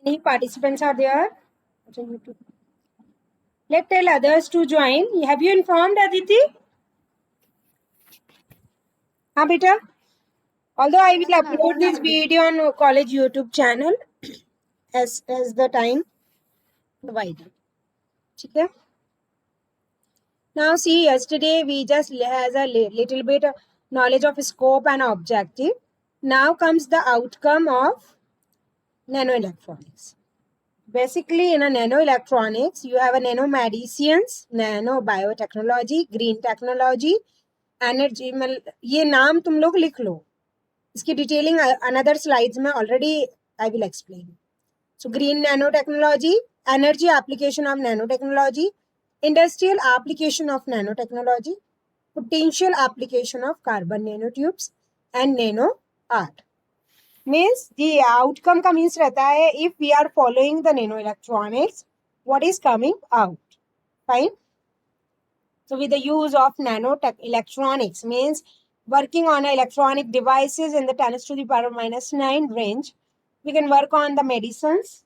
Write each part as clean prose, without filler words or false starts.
Any participants are there? Let's tell others to join. Have you informed Aditi? हाँ बेटा. Although I will upload this video on college YouTube channel as the time provided. ठीक है? Now see, yesterday we just has a little bit of knowledge of scope and objective. Now comes the outcome of nanoelectronics. Basically, in a nanoelectronics, you have a nanomedicines, nanobiotechnology, green technology, energy. ये नाम तुम लोग लिख लो. इसकी detailing another slides में already I will explain. So green nanotechnology, energy application of nanotechnology, industrial application of nanotechnology, potential application of carbon nanotubes and nano art. Means the outcome का means रहता है if we are following the nanoelectronics, what is coming out? Fine. So with the use of nanotech electronics means working on electronic devices in the 10 to the power minus 9 range, we can work on the medicines.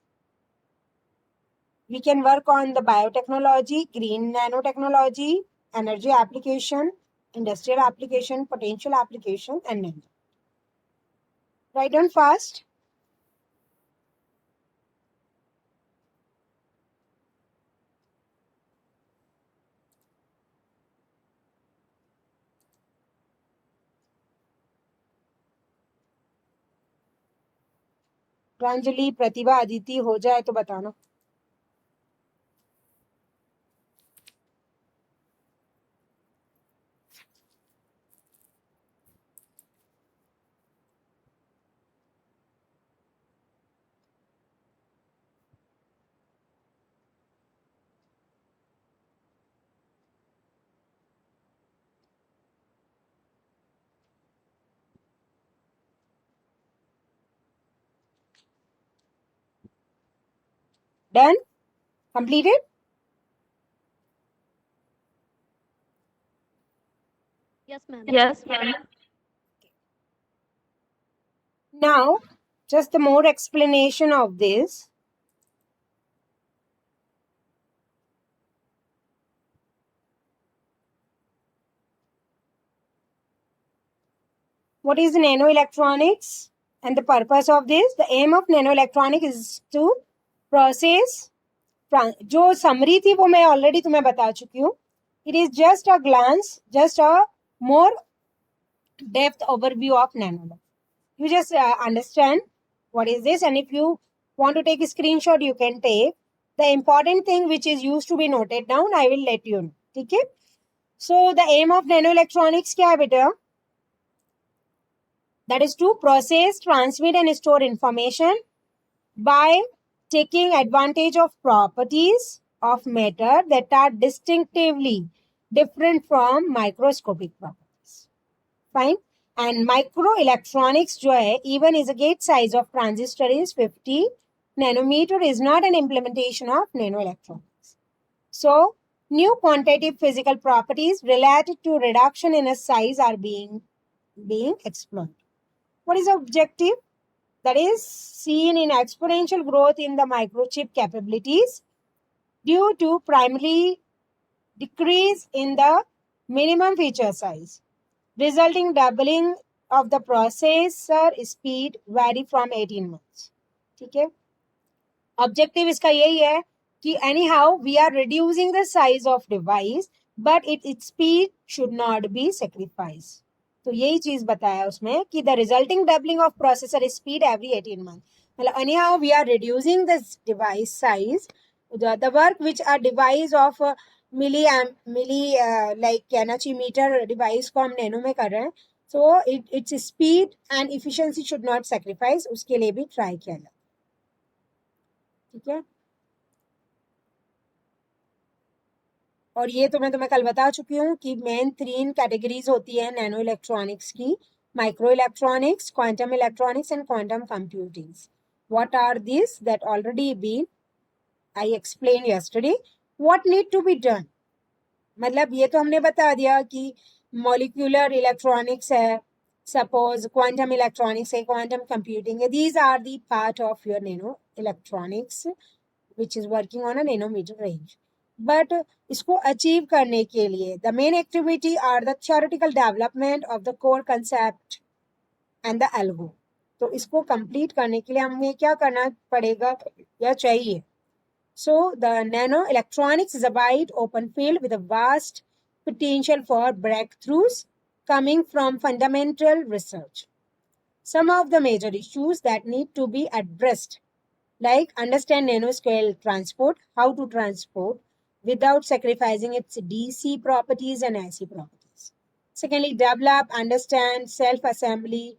We can work on the biotechnology, green nanotechnology, energy application, industrial application, potential application, and nano. Write down fast. Pranjali, प्रतिभा, अदिति हो जाए तो बताना. Done? Completed? Yes, ma'am. Yes, ma'am. Now, just the more explanation of this. What is nanoelectronics and the purpose of this? The aim of nanoelectronics is to process. जो summary थी वो मैं already तुम्हें बता चुकी हूँ. It is just a glance, just a more depth overview of nano. You just understand what is this, and if you want to take a screenshot, you can take. The important thing which is used to be noted down, I will let you know. Okay? So the aim of nanoelectronics क्या है बेटा? That is to process, transmit and store information by taking advantage of properties of matter that are distinctively different from microscopic properties. Fine. And microelectronics जो है, even is a gate size of transistor is 50 nanometer is not an implementation of nanoelectronics. So new quantitative physical properties related to reduction in a size are being explored. What is the objective? That is seen in exponential growth in the microchip capabilities due to primarily decrease in the minimum feature size, resulting doubling of the processor speed vary from 18 months. ठीक है? Objective इसका यही है कि anyhow we are reducing the size of device, but its speed should not be sacrificed. तो यही चीज बताया उसमें कि the resulting doubling of processor speed every 18 months. मतलब anyhow we are reducing the device size, the work which a device of milli like कहना चाहिए metre device को हम नैनो में कर रहे हैं, so its speed and efficiency should not sacrifice, उसके लिए भी try किया जाए. ठीक है? और ये तो मैं तुम्हें कल बता चुकी हूँ कि मेन 3 कैटेगरीज होती है नैनो इलेक्ट्रॉनिक्स की, micro electronics, quantum electronics and quantum computing. What are this? That already been I explain yesterday. What need to be done? मतलब ये तो हमने बता दिया कि मॉलिक्यूलर इलेक्ट्रॉनिक्स है, सपोज क्वांटम इलेक्ट्रॉनिक्स है, क्वांटम कंप्यूटिंग है. These are the part of your nano electronics which is working on a nanometer range. But इसको अचीव करने के लिए the main activity are the theoretical development of the core concept and the algo. तो इसको complete करने के लिए हमें क्या करना पड़ेगा या चाहिए? So the nano electronics is a wide open field with a vast potential for breakthroughs coming from fundamental research. Some of the major issues that need to be addressed, like understand nanoscale transport, how to transport without sacrificing its DC properties and AC properties. Secondly, develop, understand self-assembly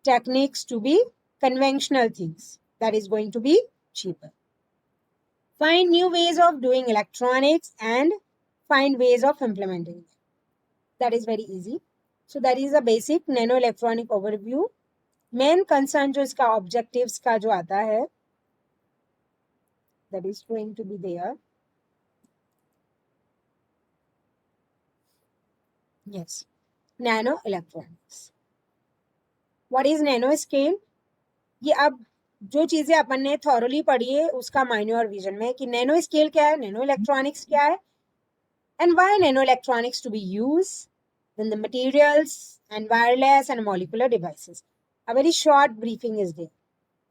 techniques to be conventional things that is going to be cheaper. Find new ways of doing electronics and find ways of implementing it. That is very easy. So that is a basic nano electronic overview. Main concern जो इसका objectives का जो आता है, that is going to be there. Yes, nano electronics. What is nanoscale? ये अब जो चीजें अपन ने थॉरली पढ़ी है उसका माइनर विजन में कि नैनो स्केल क्या है, नैनो इलेक्ट्रॉनिक्स क्या है, and why nano electronics to be used, then the materials and wireless and molecular devices. A very short briefing is there.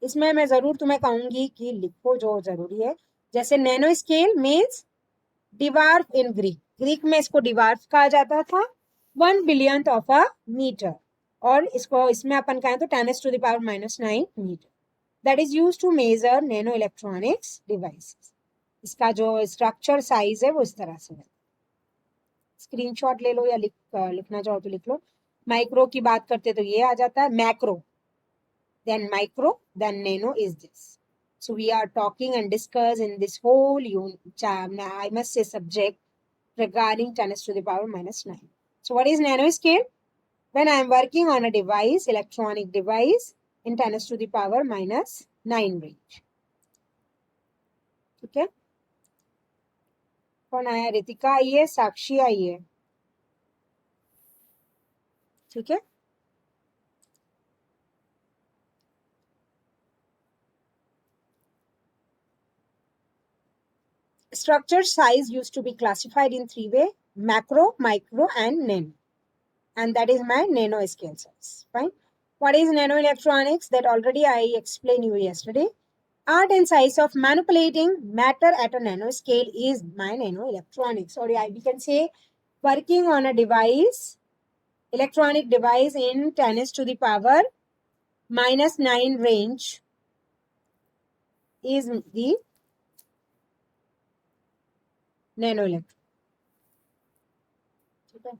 इसमें मैं जरूर तुम्हें कहूंगी कि लिखो जो जरूरी है. जैसे nano scale means dwarf in Greek में इसको डिवार्फ कहा जाता था, 1 billionth of a meter, और इसको इसमें अपन कहें तो 10⁻⁻⁹ metre. That is used to measure nano electronics devices. इसका जो स्ट्रक्चर साइज है वो इस तरह से है. स्क्रीनशॉट ले लो या लिखना चाहो तो लिख लो. माइक्रो की बात करते तो ये आ जाता है, macro, then micro, then nano is this. So we are talking and discuss in this whole I must say subject regarding 10⁻⁻⁹. So what is nanoscale? When I am working on a device, electronic device in 10⁻⁹ range. ठीक है. कौन आया? रितिका आई है, साक्षी आई है. ठीक है. Structure size used to be classified in 3 ways: macro, micro, and nano. And that is my nanoscale size. Fine. What is nanoelectronics? That already I explained you yesterday. Art and science of manipulating matter at a nanoscale is my nanoelectronics. Or we can say working on a device, electronic device in 10⁻⁻⁹ range is the nanoelectronics. Okay.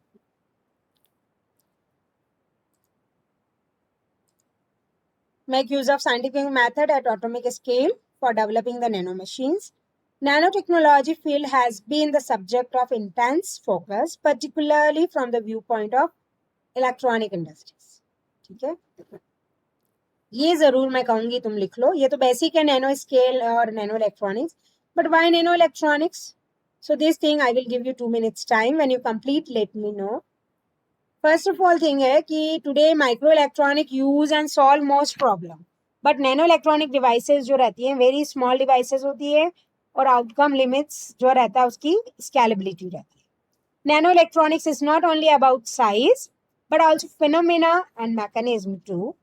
Make use of scientific method at atomic scale for developing the nanomachines. Nanotechnology field has been the subject of intense focus, particularly from the viewpoint of electronic industries. ठीक है, ये जरूर मैं कहूंगी तुम लिख लो. ये तो बेसिक है नैनो स्केल और nano electronics. But why nano electronics? So this thing I will give you 2 minutes time. When you complete, let me know. First of all thing है कि today microelectronic use and solve most problem. But nano electronic devices जो रहती हैं very small devices होती है और outcome limits जो रहता है उसकी scalability रहती है. Nano electronics is not only about size but also phenomena and mechanism too.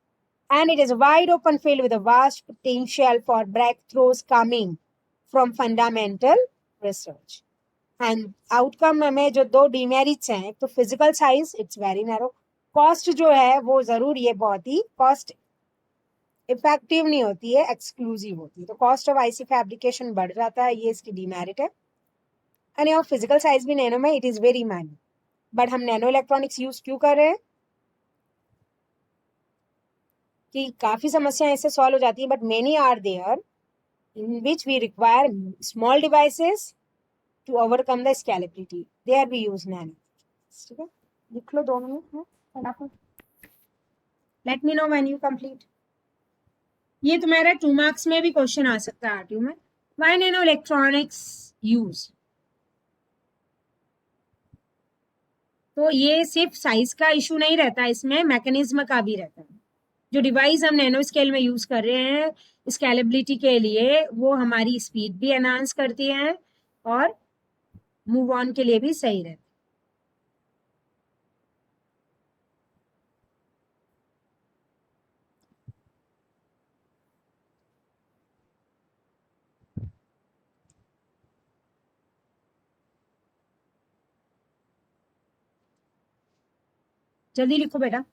And it is a wide open field with a vast potential for breakthroughs coming from fundamental research. And outcome में जो 2 demerits हैं, एक तो physical size it's very narrow, cost जो है वो जरूर ये बहुत ही कॉस्ट इफेक्टिव नहीं होती है, एक्सक्लूसिव होती है. तो कॉस्ट ऑफ आईसी फैब्रिकेशन बढ़ जाता है, ये इसकी डिमेरिट है. एंड और फिजिकल साइज भी नैनो में it is very menu. But हम नैनो इलेक्ट्रॉनिक्स यूज क्यों कर रहे हैं कि काफी समस्याएं इससे सॉल्व हो जाती है. But many are there in which we require small devices to overcome the scalability. There we use nano. ठीक है, लिख लो 2 मिनट में फटाफट. Let me know when you complete. ये तुम्हारा 2 marks में भी क्वेश्चन आ सकता है आरटीयू में. Why nano electronics use? तो ये सिर्फ साइज का इशू नहीं रहता, इसमें मैकेनिज्म का भी रहता है. जो डिवाइस हम नैनो स्केल में यूज कर रहे हैं स्केलेबिलिटी के लिए, वो हमारी स्पीड भी एनहांस करती हैं और मूव ऑन के लिए भी सही रहती है। जल्दी लिखो बेटा।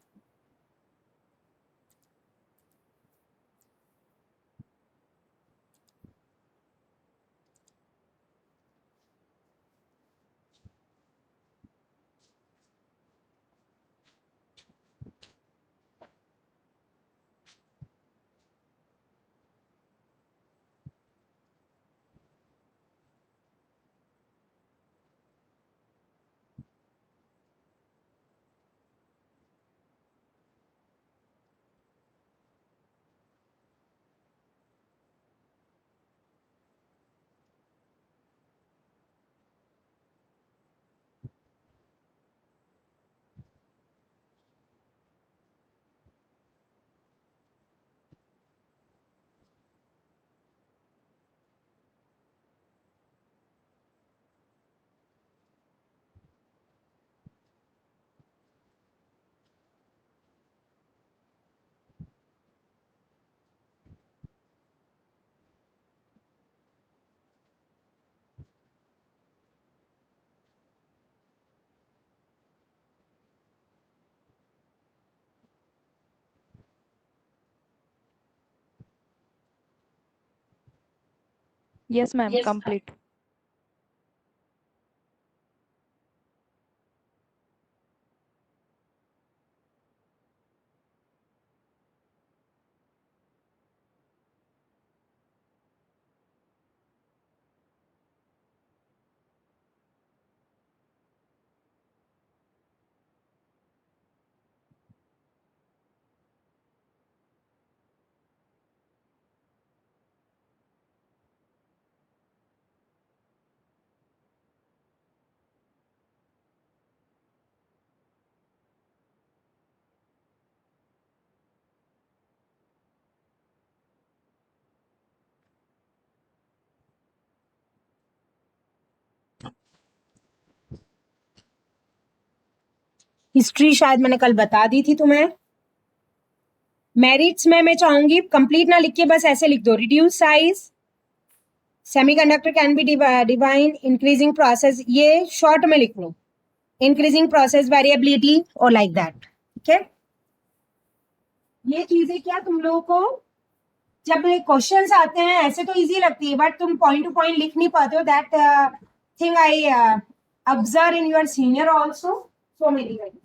Yes, ma'am. Yes. Complete. History शायद मैंने कल बता दी थी तुम्हें। मेरिट्स में मैं चाहूंगी कंप्लीट ना लिख के बस ऐसे लिख दो, reduce size, semiconductor can be divine, increasing process, ये शॉर्ट में लिख लो, इंक्रीजिंग प्रोसेस वेरिएबिलिटी और लाइक दैट। ठीक है, ये चीजें क्या तुम लोगों को जब क्वेश्चंस आते हैं ऐसे तो इजी लगती है, बट तुम पॉइंट टू पॉइंट लिख नहीं पाते हो। That thing I observe in your senior also, so many times.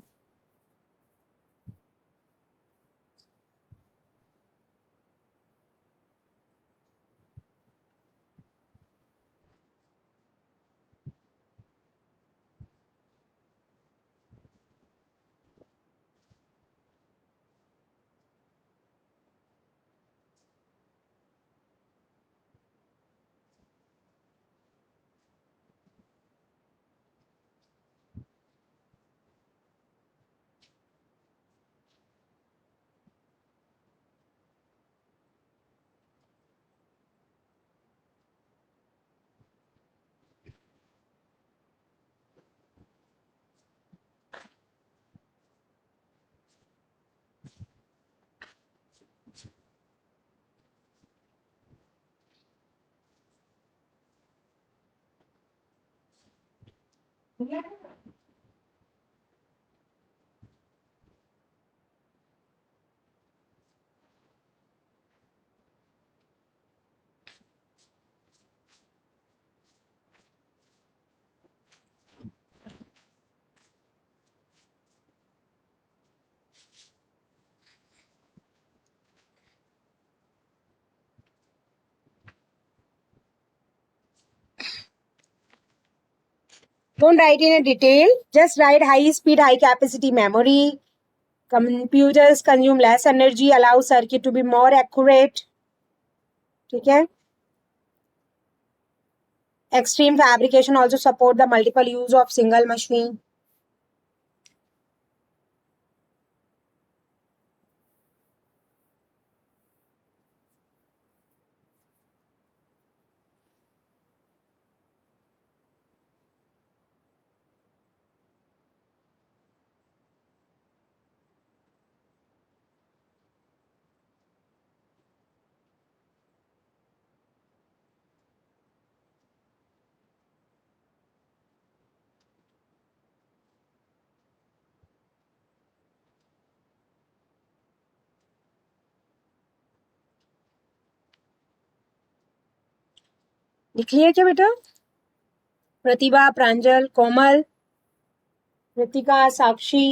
Don't write in a detail, just write high speed, high capacity memory. Computers consume less energy, allow circuit to be more accurate. ठीक है, extreme fabrication also support the multiple use of single machine. लिख लिया क्या बेटा? Pratibha, Pranjal, Komal, Kritika, Sakshi,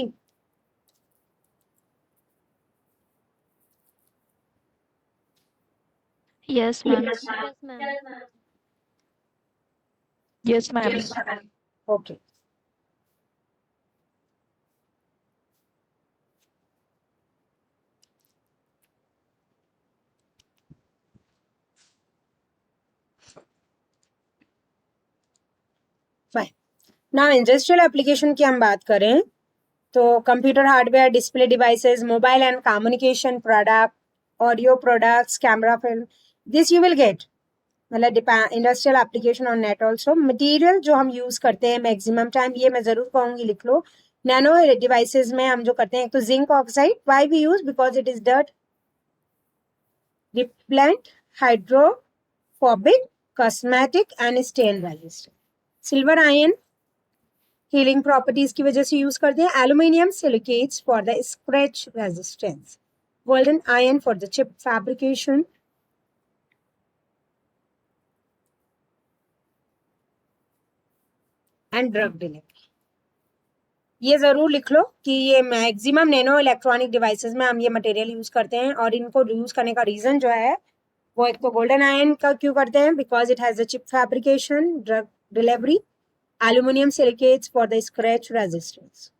Yes, ma'am. Yes, ma'am. Yes, ma'am. Okay. Fine. Now industrial application की हम बात करें तो computer hardware, display devices, mobile and communication product, audio products, camera film, this you will get. मतलब industrial application on net also. Material जो हम use करते हैं मैक्सिमम टाइम, ये मैं जरूर कहूंगी लिख लो. नैनो डिवाइसेस में हम जो करते हैं, एक तो zinc oxide. Why we use? Because it is dirt repellent, hydrophobic, cosmetic and stain resistant. Silver ion healing properties की वजह से यूज करते हैं. Aluminium silicates for the scratch resistance. Golden ion for the chip fabrication. And drug delivery. ये जरूर लिख लो कि ये मैक्सिमम नैनो इलेक्ट्रॉनिक डिवाइसेस में हम ये मटेरियल यूज करते हैं. और इनको यूज करने का रीजन जो है वो एक तो गोल्डन आयन का क्यों करते हैं, because it has the chip fabrication, drug delivery, aluminium silicates for the scratch resistance.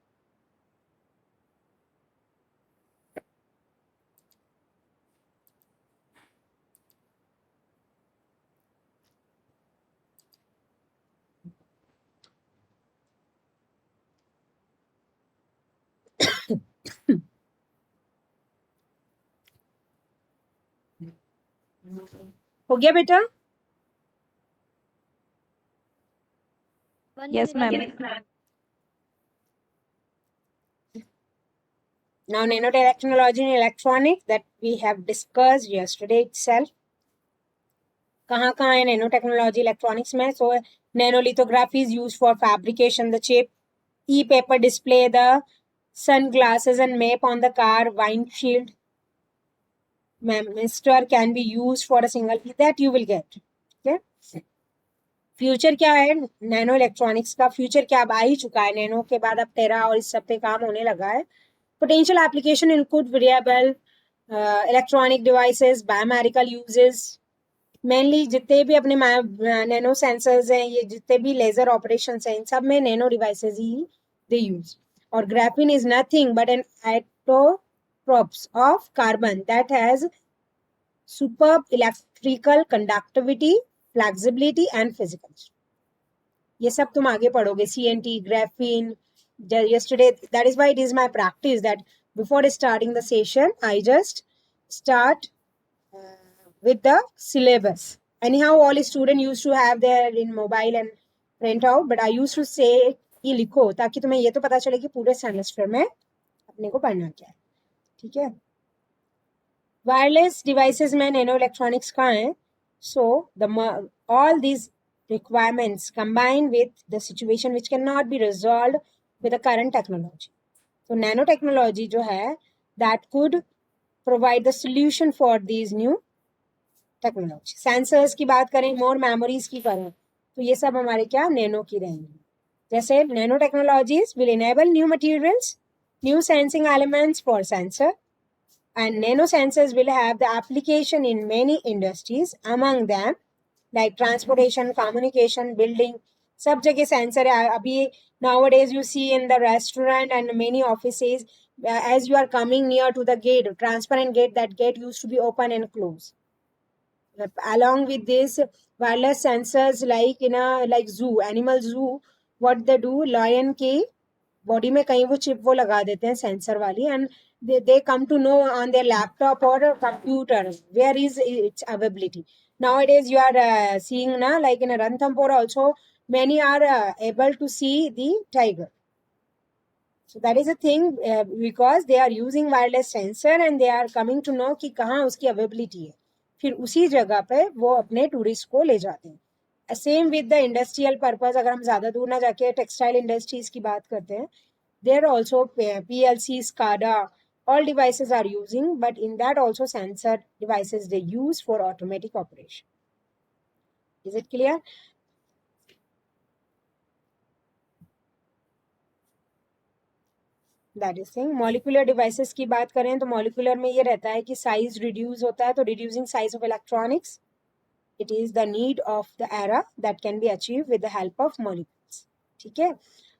हो गया बेटा? Yes, ma'am. Now nanotechnology and electronic that we have discussed yesterday itself. कहाँ कहाँ है नैनो टेक्नोलॉजी इलेक्ट्रॉनिक्स में? So nanolithography is use for fabrication the chip. E-paper display, the sunglasses and map on the car windshield. Mister can be used for a single piece that you will get. Okay. Future क्या है nano electronics का? Future क्या अब आ ही चुका है. Nano के बाद अब टेरा और इस सब पे काम होने लगा है. Potential application include variable electronic devices, biomedical uses. Mainly जितने भी अपने नैनो सेंसर्स हैं, ये जितने भी लेजर ऑपरेशन हैं, इन सब में नैनो डिवाइसेस ही दे यूज. और graphene is nothing but an isotopes of carbon that has superb electrical conductivity, flexibility and physical. ये सब तुम आगे पढ़ोगे. CNT, graphene. Yesterday, that is why it is my practice that before starting the session, I just start with the syllabus. Anyhow, all students used to have their in mobile and print out, but I used to say ये लिखो ताकि तुम्हें ये तो पता चले कि पूरे सेमेस्टर में अपने को पढ़ना क्या है. ठीक है. वायरलेस डिवाइसेस में नैनो इलेक्ट्रॉनिक्स कहाँ है? So the all these requirements combined with the situation which cannot be resolved with the current technology. So nanotechnology जो है that could provide the solution for these new technology. Sensors की बात करें, more memories की करें, तो ये सब हमारे क्या नैनो की रहेंगी. जैसे nano technologies will enable new materials, new sensing elements for sensor, and nano sensors will have the application in many industries, among them like transportation, communication, building. सब जगह सेंसर है अभी. Nowadays you see in the restaurant and many offices, as you are coming near to the gate, transparent gate, that gate used to be open and closed. Along with this, wireless sensors like in a like zoo, animal zoo, what they do, lion के body में कहीं वो chip वो लगा देते हैं sensor वाली, and they come to know on their laptop or a computer where is its availability. Nowadays you are seeing na, like in a Ranthambore also many are able to see the tiger. So that is a thing because they are using wireless sensor and they are coming to know कि कहाँ उसकी availability है. फिर उसी जगह पे वो अपने टूरिस्ट को ले जाते हैं. Same with the industrial purpose. अगर हम ज्यादा दूर ना जाके टेक्सटाइल इंडस्ट्रीज की बात करते हैं, there also PLC, SCADA, all devices are using, but in that also sensor devices they use for automatic operation. Is it clear? That is thing. Molecular devices की बात करें तो मॉलिकुलर में ये रहता है कि साइज रिड्यूस होता है, तो reducing size of electronics, it is the need of the era that can be achieved with the help of molecules. ठीक है.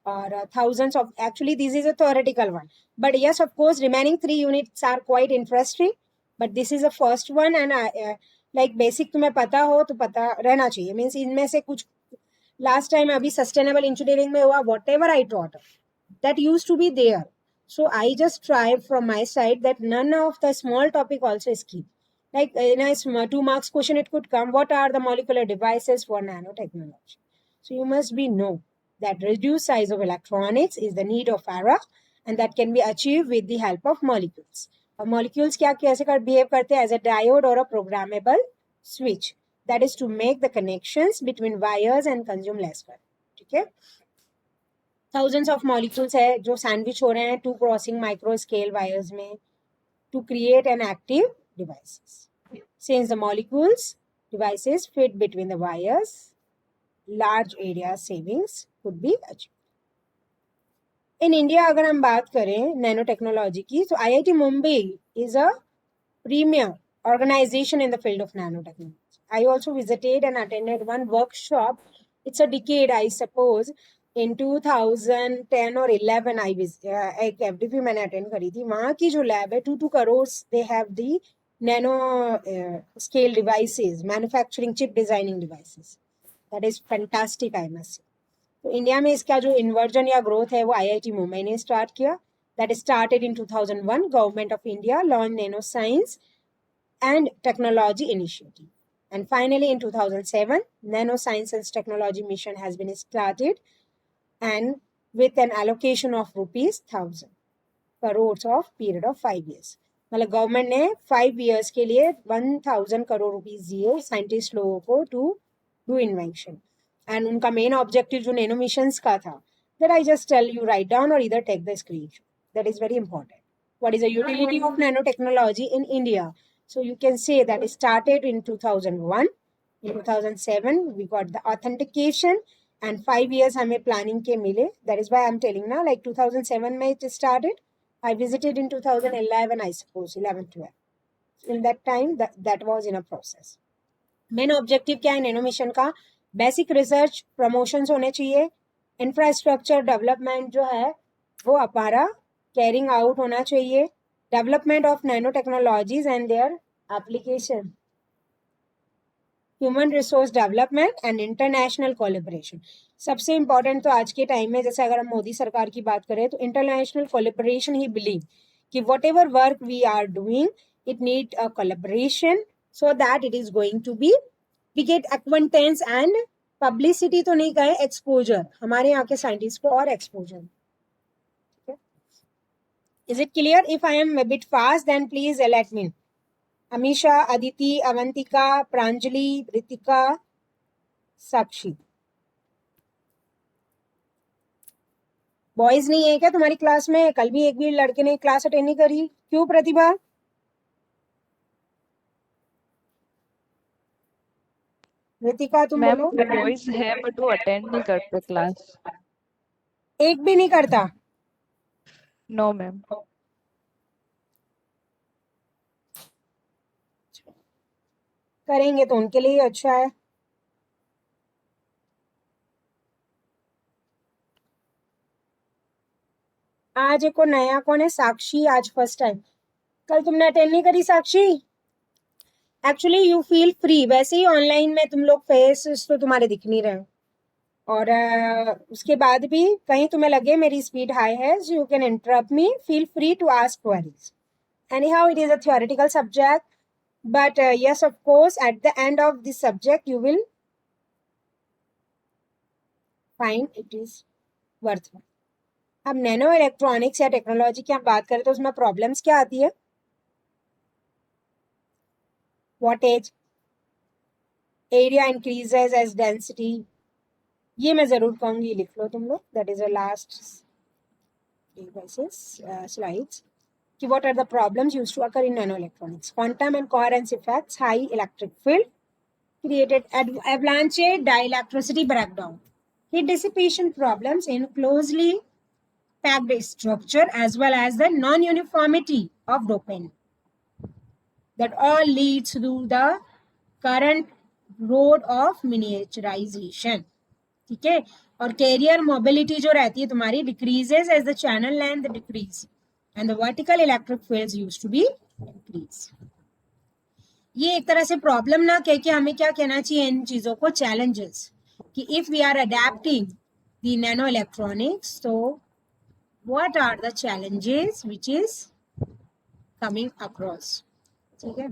और thousands of, actually this is a theoretical one, but yes of course remaining 3 units are quite interesting, but this is the first one and like basic तुम्हें पता हो तो पता रहना चाहिए. मीन्स इनमें से कुछ लास्ट टाइम अभी सस्टेनेबल इंजीनियरिंग में हुआ, what ever I taught that used to be there. So I just try from my side that none of the small topic also is key. Like in a 2 marks question it could come, what are the molecular devices for nanotechnology? So you must be know that reduced size of electronics is the need of era and that can be achieved with the help of molecules. Molecules क्या कैसे कर behave करते हैं as a diode or a programmable switch, that is to make the connections between wires and consume less current. ठीक है. Thousands of molecules है जो sandwich हो रहे हैं two crossing micro scale wires में to create an active devices. Since the molecules devices fit between the wires, large area savings could be achieved. In India अगर हम बात करें नैनो टेक्नोलॉजी की तो IIT Mumbai is a premier organization in the field of nanotechnology. I also visited and attended one workshop. It's a decade, I suppose. In 2010 or 11, I was एक FDP मैंने attend करी थी. वहाँ की जो lab है 2 crores, they have the nano scale devices, manufacturing chip designing devices. That is fantastic, I must say. तो India में इसका जो इन्वर्जन या ग्रोथ है वो IIT मुंबई ने स्टार्ट किया. That started in 2001. Government of India launched Nano Science and Technology Initiative. And finally, in 2007, Nano Science and Technology Mission has been started, and with an allocation of rupees 1,000 crores of period of 5 years. मतलब government ने 5 years के लिए 1,000 crore rupees दिए scientist लोगों को to do invention. And उनका main objective जो nano missions का था, that I just tell you, write down or either take the screenshot. That is very important. What is the utility of nanotechnology in India? So you can say that it started in 2001. In 2007, we got the authentication and 5 years हमें planning के मिले. That is why I'm telling now, like 2007 में it started. I visited in 2011, I suppose, 11, 12. In that time, that was in a process. Main objective क्या है nano mission का? Basic research promotions होने चाहिए, infrastructure development जो है वो हमारा कैरिंग आउट होना चाहिए, development of nano technologies and their application, human resource development and international collaboration. सबसे इंपॉर्टेंट तो आज के टाइम में जैसे अगर हम मोदी सरकार की बात करें तो इंटरनेशनल कोलैबोरेशन ही बिलीव कि whatever work we are doing it need a collaboration so that it is going to be, we get acquaintance and publicity तो नहीं कहे, exposure हमारे यहाँ के साइंटिस्ट को और exposure. Okay. Is it clear? If I am a bit fast then please let me. Amisha, Aditi, Avantika, Pranjali, Ritika, Sakshi. Boys नहीं है क्या तुम्हारी क्लास में? कल भी एक भी लड़के ने क्लास अटेंड नहीं करी, क्यों प्रतिभा? रितिका तुम मैम बोलो. बॉयज है बट वो अटेंड नहीं करते क्लास. एक भी नहीं करता? No ma'am. करेंगे तो उनके लिए अच्छा है. आज एक और नया कौन है? साक्षी, आज फर्स्ट टाइम. कल तुमने अटेंड नहीं करी साक्षी? एक्चुअली यू फील फ्री, वैसे ही ऑनलाइन में तुम लोग फेस तो तुम्हारे दिख नहीं रहे, और उसके बाद भी कहीं तुम्हें लगे मेरी स्पीड हाई है, so you can interrupt me, feel free to ask queries. Anyhow, it is a theoretical subject, but yes, of course, at the end of this subject, you will find it is worthwhile. अब nano electronics या technology की हम बात करें तो उसमें problems क्या आती है? Wattage, area increases as density, ये मैं जरूर कहूंगी, लिख लो तुम लोग. That is a last slides कि what are the problems used to occur in nanoelectronics. Quantum and coherence effects, high electric field, created avalanche dielectricity breakdown, heat dissipation problems in closely packed structure, as well as the non-uniformity of dopant. That all leads to the current road of miniaturization. ठीक है, और career mobility जो रहती है तुम्हारी decreases as the channel length decrease and the vertical electric fields used to be increase. ये एक तरह से प्रॉब्लम ना कह के हमें क्या कहना चाहिए इन चीजों को, चैलेंजेस, कि if we are adapting the nano electronics, तो what are the challenges which is coming across. ठीक है,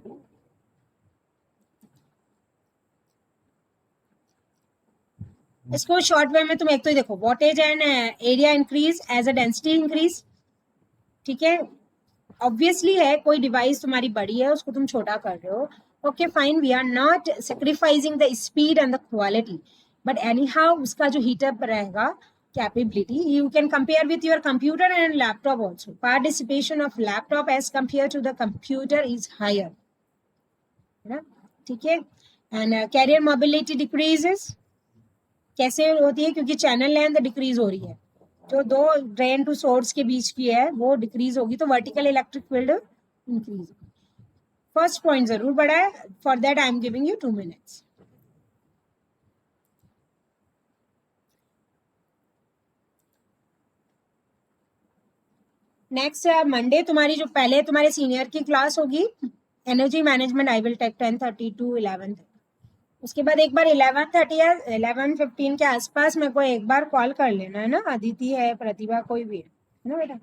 इसको शॉर्ट वे में तुम एक तो ही देखो, wattage and area increase as a density increase. ठीक है, ऑब्वियसली है, कोई डिवाइस तुम्हारी बड़ी है उसको तुम छोटा कर रहे हो, okay fine, we are not sacrificing the speed and the quality, but any how उसका जो हीटअप रहेगा capability, you can compare with your computer and laptop also. Participation of laptop as compared to the computer is higher. ठीक है, and carrier mobility decreases. कैसे होती है? क्योंकि channel length decrease हो रही है, जो दो ड्रेन टू सोर्स के बीच की है वो डिक्रीज होगी, तो vertical electric field increase. First point जरूर बड़ा है, for that I am giving you 2 minutes. Next Monday तुम्हारी जो पहले तुम्हारे सीनियर की क्लास होगी energy management, I will take 10:30 to 11. उसके बाद एक बार 11:30 या 11:15 के आसपास मेरे को एक बार कॉल कर लेना है ना, अदिति है, प्रतिभा, कोई भी है ना बेटा.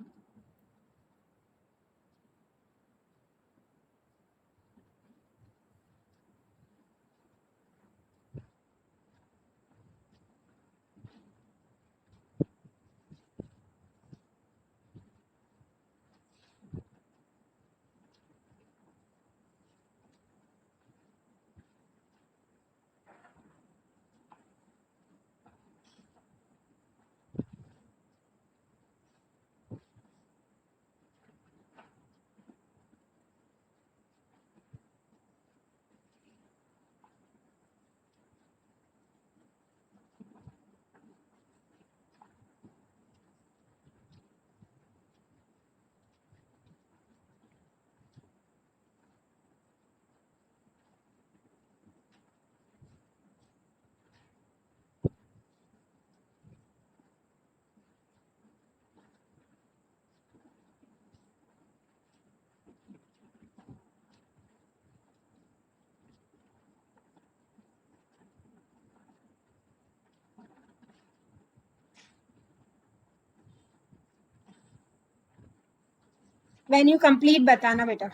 व्हेन यू कंप्लीट बताना बेटा.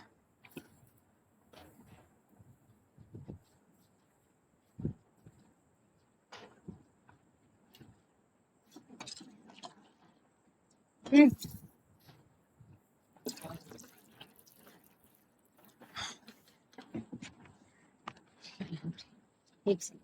एक सेकंड.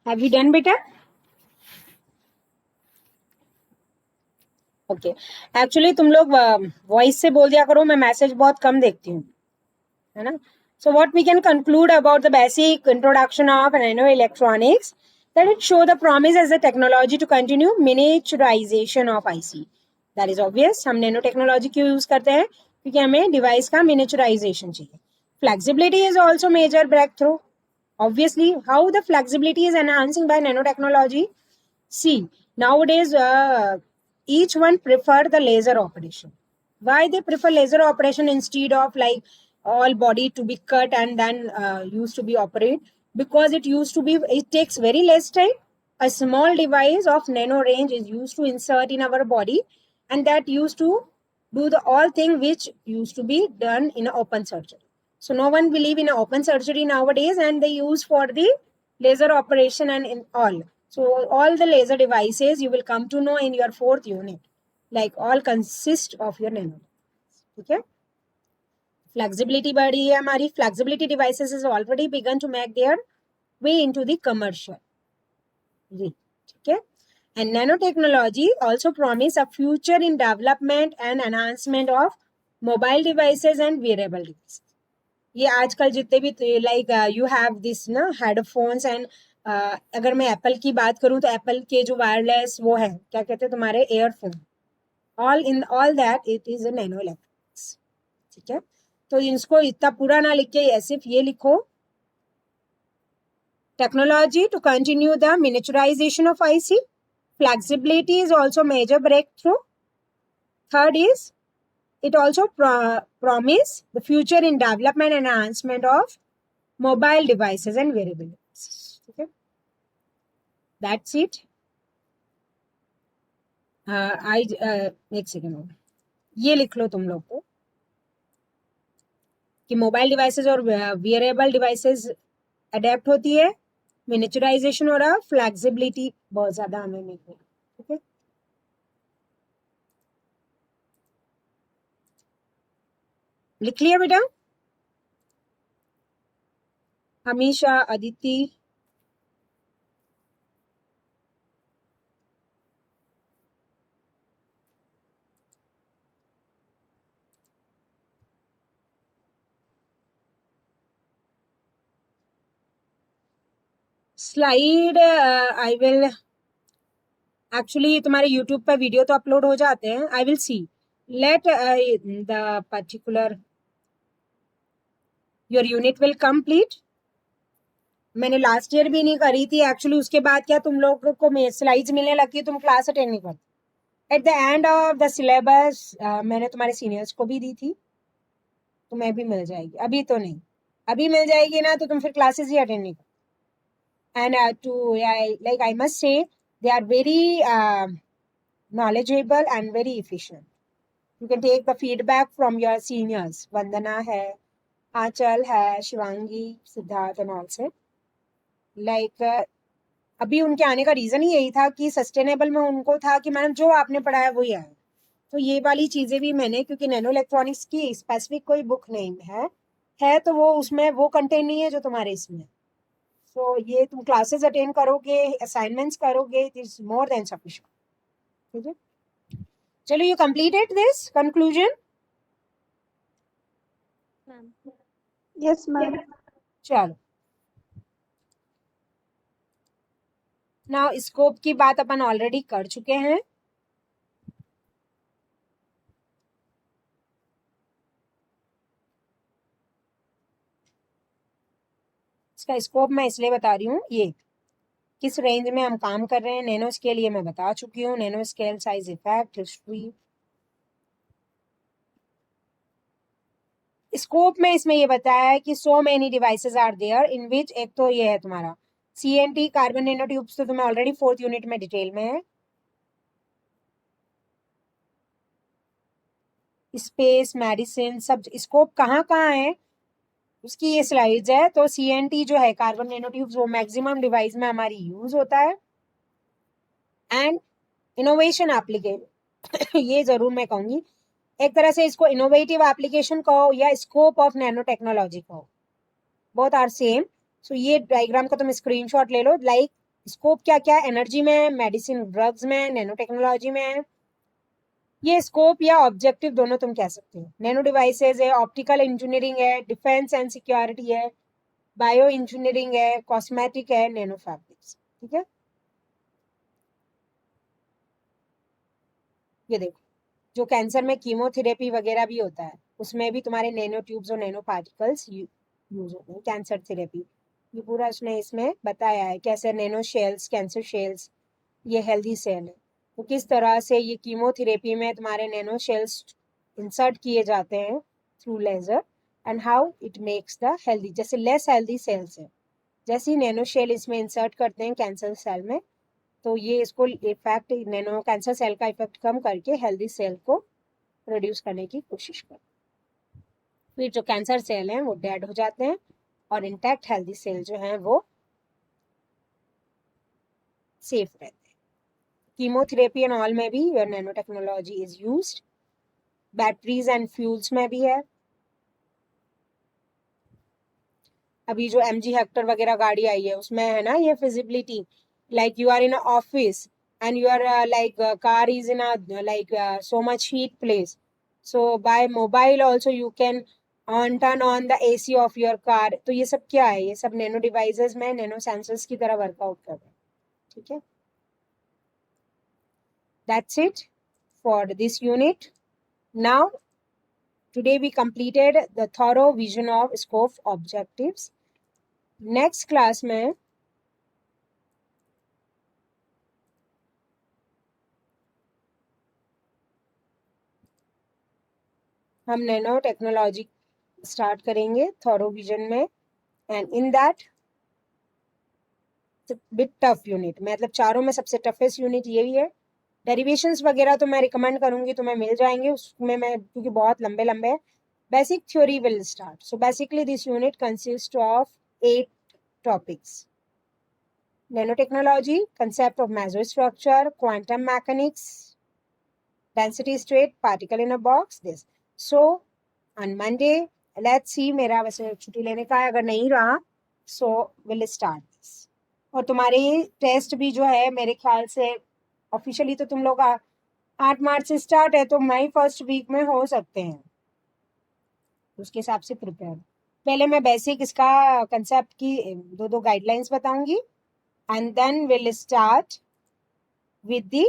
Have you done बेटा? ओके, एक्चुअली तुम लोग वॉइस से बोल दिया करो, मैं मैसेज बहुत कम देखती हूँ, है ना. So what we can conclude about the basic introduction of nanoelectronics, that it show the promise as a technology to continue miniaturization of IC. That is obvious. हम नैनो टेक्नोलॉजी क्यों यूज करते हैं? क्योंकि हमें डिवाइस का मिनिचराइजेशन चाहिए. Flexibility is also major breakthrough. Obviously, how the flexibility is enhancing by nanotechnology? See, nowadays each one prefer the laser operation. Why they prefer laser operation instead of like all body to be cut and then used to be operated? Because it takes very less time. A small device of nano range is used to insert in our body, and that used to do the all thing which used to be done in an open surgery. So no one believe in an open surgery nowadays, and they use for the laser operation and in all. So all the laser devices you will come to know in your 4th unit, like all consist of your nano. Okay. Flexibility बढ़ी है हमारी. Flexibility devices is already begun to make their way into the commercial way. ठीक है. And nanotechnology also promise a future in development and enhancement of mobile devices and wearable devices. ये आजकल जितने भी like you have this ना headphones and अगर मैं Apple की बात करूं तो एप्पल के जो वायरलेस वो है क्या कहते हैं तुम्हारे earphone, all that it is a nano electronics. ठीक है. तो इसको इतना पूरा ना लिख के सिर्फ ये लिखो, technology to continue the miniaturisation of IC. Flexibility is also major breakthrough. Third is it also promise the future in development and enhancement of mobile devices and wearable devices. Okay, that's it. एक second ये लिख लो तुम लोग को कि mobile devices और wearable devices adapt होती है, मिनिचराइजेशन हो रहा, फ्लेक्सिबिलिटी बहुत ज्यादा हमें नहीं है. ठीक है. लिख लिया बेटा? हमेशा, Aditi, slide I will actually तुम्हारे यूट्यूब पर वीडियो तो अपलोड हो जाते हैं. I will see let the particular your unit will complete. मैंने लास्ट ईयर भी नहीं करी थी एक्चुअली. उसके बाद क्या तुम लोग को स्लाइड्स मिलने लगी, तुम क्लास अटेंड नहीं करते. At the end of the syllabus मैंने तुम्हारे सीनियर्स को भी दी थी, तुम्हें भी मिल जाएगी. अभी तो नहीं, अभी मिल जाएगी ना तो तुम फिर क्लासेस ही अटेंड नहीं करते. And to like I must say they are very knowledgeable and very efficient. You can take the feedback from your seniors. Vandana है, आंचल है, शिवांगी, सिद्धार्थ and all से. Like अभी उनके आने का रीजन ही यही था कि सस्टेनेबल में उनको था कि मैडम जो आपने पढ़ाया वही आया. तो ये वाली चीजें भी मैंने, क्योंकि नैनो इलेक्ट्रॉनिक्स की स्पेसिफिक कोई बुक नहीं है तो वो उसमें वो कंटेंट नहीं है जो तुम्हारे इसमें. सो ये तुम क्लासेस अटेंड करोगे, असाइनमेंट्स करोगे, it is more than sufficient. ठीक है. चलो, you completed this conclusion? Yes, ma'am. चलो, नाउ स्कोप की बात अपन ऑलरेडी कर चुके हैं. इसका स्कोप मैं इसलिए बता रही हूँ, ये किस रेंज में हम काम कर रहे हैं. नैनो स्केल ये मैं बता चुकी हूँ. Nano scale, size, effect, history. Scope में इसमें ये बताया है कि so many devices are there in which, एक तो ये है तुम्हारा CNT कार्बन नैनो ट्यूब्स, तो तुम्हें ऑलरेडी 4th यूनिट में डिटेल में है. स्पेस, मेडिसिन, सब स्कोप कहाँ कहाँ है उसकी ये स्लाइड्स है. तो CNT जो है कार्बन नैनो ट्यूब्स, वो मैक्सिमम डिवाइस में हमारी यूज होता है. एंड इनोवेशन एप्लीकेशन ये जरूर मैं कहूंगी, एक तरह से इसको इनोवेटिव एप्लीकेशन कहो या स्कोप ऑफ नैनो टेक्नोलॉजी कहो, बोथ आर सेम. सो ये डायग्राम का तुम स्क्रीनशॉट ले लो. लाइक स्कोप क्या क्या, एनर्जी में, मेडिसिन ड्रग्स में, नैनो टेक्नोलॉजी में है. ये स्कोप या ऑब्जेक्टिव दोनों तुम कह सकते हो. नैनो डिवाइसेज है, ऑप्टिकल इंजीनियरिंग है, डिफेंस एंड सिक्योरिटी है, बायो इंजीनियरिंग है, कॉस्मेटिक है, नैनो फैब्रिक्स. ठीक है. ये देखो, जो कैंसर में कीमोथेरेपी वगैरह भी होता है उसमें भी तुम्हारे नैनो ट्यूब्स और नैनो पार्टिकल्स यूज होते हैं. कैंसर थेरेपी ये पूरा उसने इसमें बताया है कैसे नैनो शेल्स, कैंसर शेल्स, ये हेल्दी सेल है, तो किस तरह से ये कीमोथेरेपी में तुम्हारे नैनो शेल्स इंसर्ट किए जाते हैं through laser, and how it makes the healthy. जैसे लेस हेल्दी सेल्स है, जैसे ही नैनो शेल इसमें इंसर्ट करते हैं कैंसर सेल में, तो ये इसको इफेक्ट, नैनो कैंसर सेल का इफेक्ट कम करके हेल्दी सेल को प्रोड्यूस करने की कोशिश कर. फिर जो कैंसर सेल हैं वो डेड हो जाते हैं और इंटैक्ट हेल्दी सेल जो हैं वो सेफ रहते हैं. कीमोथेरेपी एंड ऑल में भी nano technology is used. Batteries and fuels में भी है. अभी जो MG हेक्टर वगैरह गाड़ी आई है उसमें है ना ये feasibility, like you are in a office and your car is in a so much heat place, so by mobile also you can turn on the AC of your car. तो ये सब क्या है, ये सब नैनो डिवाइसेस में nano sensors की तरह वर्कआउट कर रहे हैं. ठीक है, that's it for this unit. Now today we completed the thorough vision of scope objectives. Next class में हम नैनो टेक्नोलॉजी स्टार्ट करेंगे थॉरो विजन में, and in that bit tough unit, मतलब चारों में सबसे टफेस्ट यूनिट यही है. डेरिवेशंस वगैरह तो मैं रिकमेंड करूंगी, तुम्हें मिल जाएंगे उसमें, मैं क्योंकि बहुत लंबे लंबे हैं. Basic theory will start. So basically this unit consist of 8 topics: nanotechnology, concept of mesostructure, quantum mechanics, density state, particle in a box, this. So on Monday, let's see, मेरा वैसे छुट्टी लेने का है, अगर नहीं रहा so we'll start this. और तुम्हारी टेस्ट भी जो है मेरे ख्याल से ऑफिशियली तो तुम लोग 8 मार्च से स्टार्ट है, तो मई फर्स्ट वीक में हो सकते हैं, उसके हिसाब से प्रिपेयर. पहले मैं बेसिक इसका कंसेप्ट की दो गाइडलाइंस बताऊंगी, and then we'll start with the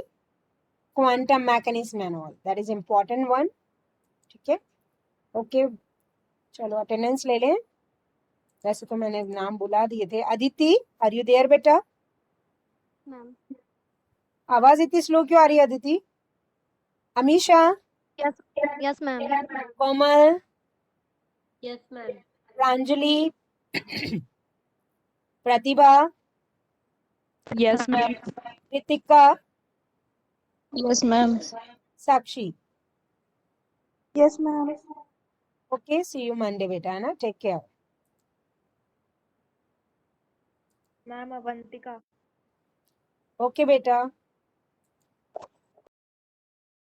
quantum mechanism and all. That is important one. ठीक है, ओके. चलो अटेंडेंस ले लें. वैसे तो मैंने नाम बुला दिए थे. अदिति, आर यू देयर बेटा? मैम. आवाज इतनी स्लो क्यों आ रही है Aditi? Amisha? Yes. Yes ma'am. Komal? Yes ma'am. Pranjali? Pratibha? Yes, ma'am. Ritika? Yes, ma'am. Sakshi? Yes ma'am. Okay, see you Monday बेटा, है ना. Take care. Ma'am Avantika. Okay बेटा.